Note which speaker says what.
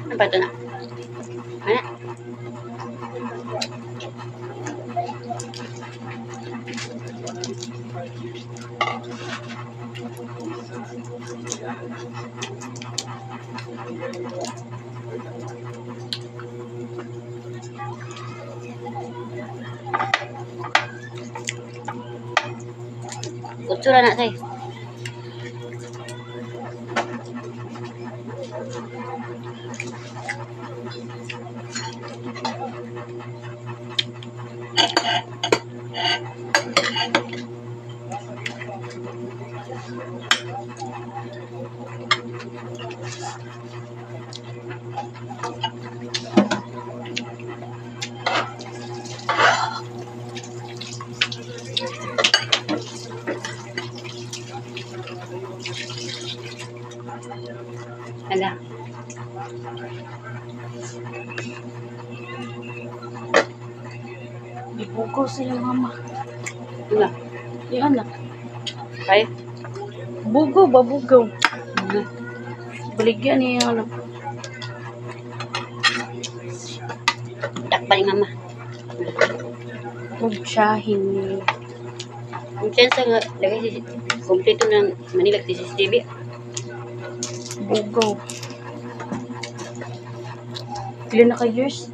Speaker 1: Apa ito na? Ano? Kutsura na say. Ala.
Speaker 2: Ibugaw sila mama.
Speaker 1: Ano?
Speaker 2: Yung anak.
Speaker 1: Kaya?
Speaker 2: Bugaw ba? Bugaw. Baligyan niya yung anak.
Speaker 1: Takpan ni mama.
Speaker 2: Magsahin niya.
Speaker 1: Ang chance nga, lagay si kompleto ng Manila si CCTV.
Speaker 2: Bugaw. Ilan na ka years?